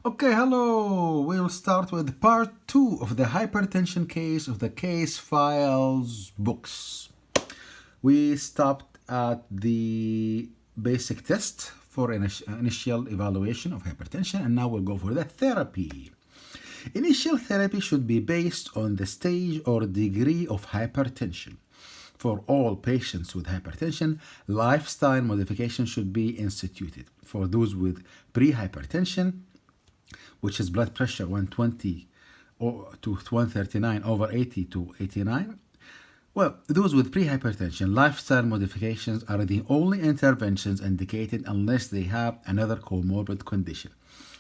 Okay, hello. We'll start with part 2 of the hypertension case of the case files books. We stopped at the basic test for initial evaluation of hypertension, and now we'll go for the therapy. Initial therapy should be based on the stage or degree of hypertension. For all patients with hypertension, lifestyle modification should be instituted. For those with pre-hypertension, which is blood pressure 120 to 139 over 80 to 89. Well, those with pre-hypertension, lifestyle modifications are the only interventions indicated unless they have another comorbid condition,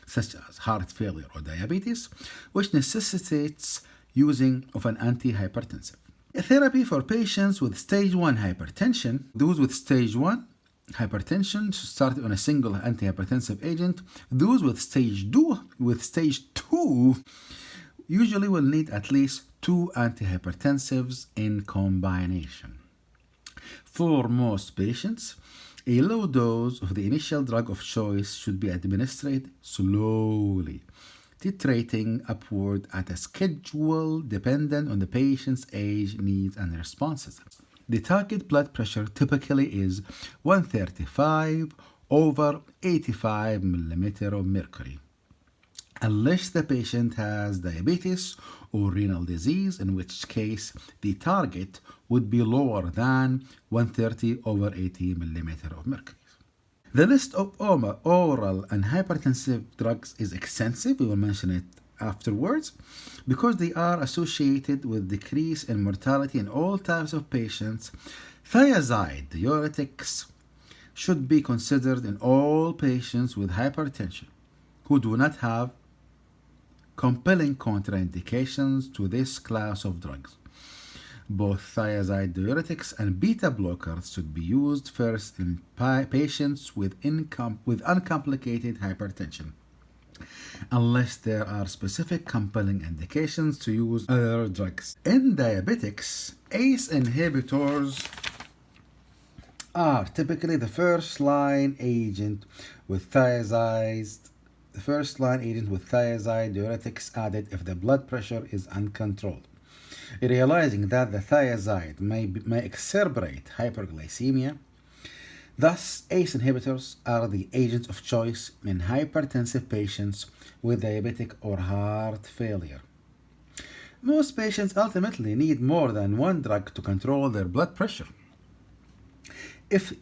such as heart failure or diabetes, which necessitates using of an antihypertensive. Therapy for patients with stage 1 hypertension, those with stage 1 hypertension should start on a single antihypertensive agent. Those with stage 2 usually will need at least 2 antihypertensives in combination. For most patients, a low dose of the initial drug of choice should be administered slowly, titrating upward at a schedule dependent on the patient's age, needs, and responses. The target blood pressure typically is 135 over 85 millimeter of mercury, unless the patient has diabetes or renal disease, in which case the target would be lower than 130 over 80 millimeter of mercury. The list of oral and hypertensive drugs is extensive. We will mention it afterwards, because they are associated with decrease in mortality in all types of patients. Thiazide diuretics should be considered in all patients with hypertension who do not have compelling contraindications to this class of drugs. Both thiazide diuretics and beta blockers should be used first in patients with uncomplicated hypertension, unless there are specific compelling indications to use other drugs. In diabetics, ACE inhibitors are typically the first-line agent with thiazide diuretics added if the blood pressure is uncontrolled. Realizing that the thiazide may exacerbate hyperglycemia, thus, ACE inhibitors are the agents of choice in hypertensive patients with diabetic or heart failure. Most patients ultimately need more than one drug to control their blood pressure. If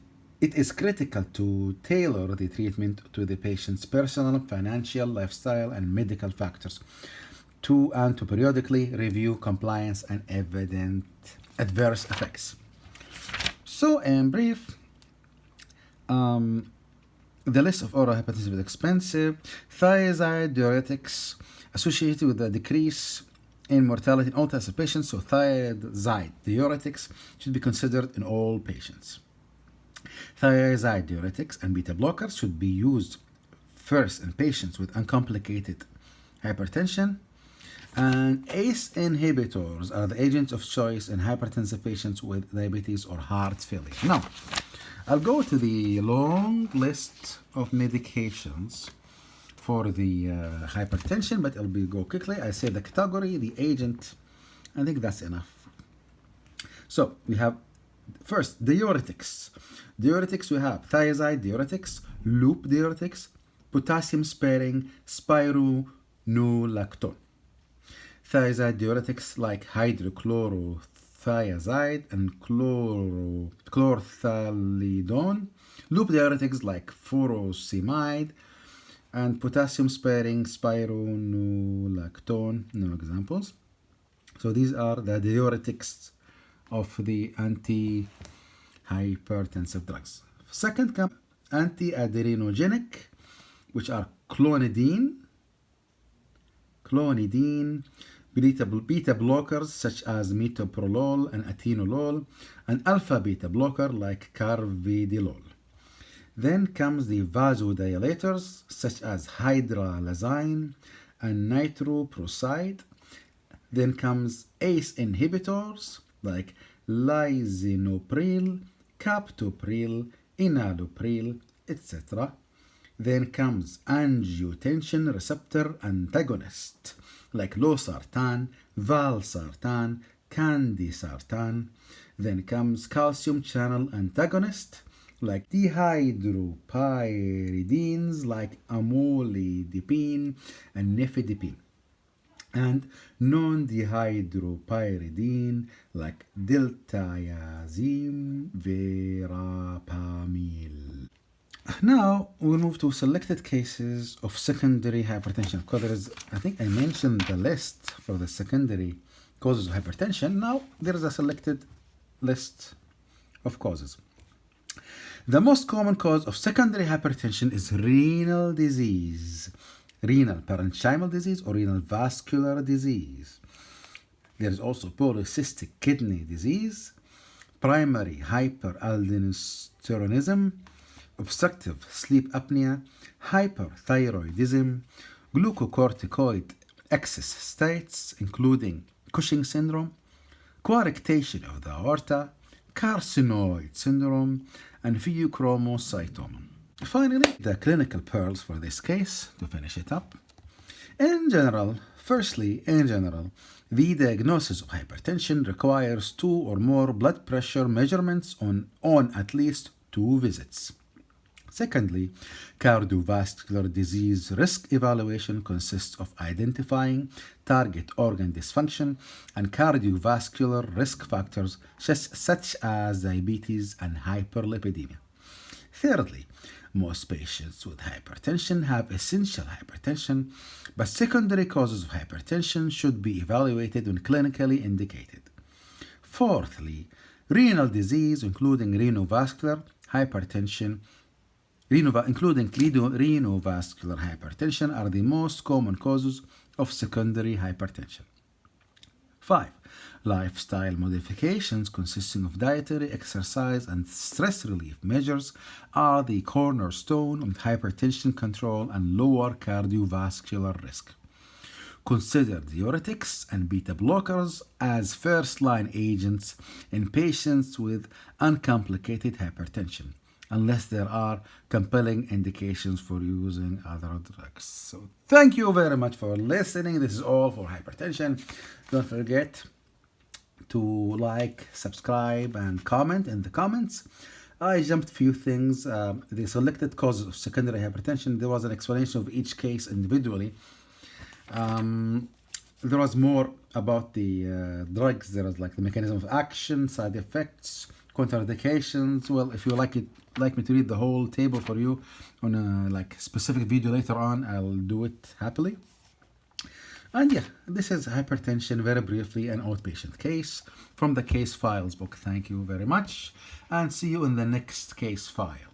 it is critical to tailor the treatment to the patient's personal, financial, lifestyle, and medical factors, and to periodically review compliance and evident adverse effects. So, in brief, the list of oral hypertensive is expensive. Thiazide diuretics associated with a decrease in mortality in all types of patients, so thiazide diuretics should be considered in all patients. Thiazide diuretics and beta blockers should be used first in patients with uncomplicated hypertension. And ACE inhibitors are the agents of choice in hypertensive patients with diabetes or heart failure. Now, I'll go to the long list of medications for the hypertension, but I'll go quickly. I say the category, the agent. I think that's enough. So we have first diuretics. Diuretics, we have thiazide diuretics, loop diuretics, potassium sparing spironolactone. Thiazide diuretics like hydrochlorothiazide and chlorthalidone. Loop diuretics like furosemide and potassium sparing spironolactone. No examples. So these are the diuretics of the anti-hypertensive drugs. Second comes anti-adrenogenic, which are clonidine, beta blockers such as metoprolol and atenolol, and alpha beta blocker like carvedilol. Then comes the vasodilators such as hydralazine and nitroprusside. Then comes ACE inhibitors like lisinopril, captopril, enalapril, etc. Then comes angiotensin receptor antagonist, like losartan, valsartan, candesartan. Then comes calcium channel antagonist, like dihydropyridines, like amlodipine and nifedipine. And non-dihydropyridine, like diltiazem verapamil. Now we'll move to selected cases of secondary hypertension. Because there is, I think I mentioned the list for the secondary causes of hypertension. Now there is a selected list of causes. The most common cause of secondary hypertension is renal disease, renal parenchymal disease or renal vascular disease. There is also polycystic kidney disease, primary hyperaldosteronism, obstructive sleep apnea, hyperthyroidism, glucocorticoid excess states, including Cushing syndrome, coarctation of the aorta, carcinoid syndrome, and pheochromocytoma. Finally, the clinical pearls for this case, to finish it up. In general, the diagnosis of hypertension requires 2 or more blood pressure measurements on at least 2 visits. Secondly, cardiovascular disease risk evaluation consists of identifying target organ dysfunction and cardiovascular risk factors such as diabetes and hyperlipidemia. Thirdly, most patients with hypertension have essential hypertension, but secondary causes of hypertension should be evaluated when clinically indicated. Fourthly, renal disease, including renovascular hypertension, renovascular hypertension, are the most common causes of secondary hypertension. 5. Lifestyle modifications consisting of dietary, exercise, and stress relief measures are the cornerstone of hypertension control and lower cardiovascular risk. Consider diuretics and beta blockers as first-line agents in patients with uncomplicated hypertension, unless there are compelling indications for using other drugs. So thank you very much for listening. This is all for hypertension. Don't forget to like, subscribe, and comment in the comments. I jumped a few things. The selected causes of secondary hypertension, there was an explanation of each case individually. There was more about the drugs. There was like the mechanism of action, side effects, contraindications. Well, if you like me to read the whole table for you on a specific video later on, I'll do it happily. And yeah, this is hypertension, very briefly, an outpatient case from the case files book. Thank you very much, and see you in the next case file.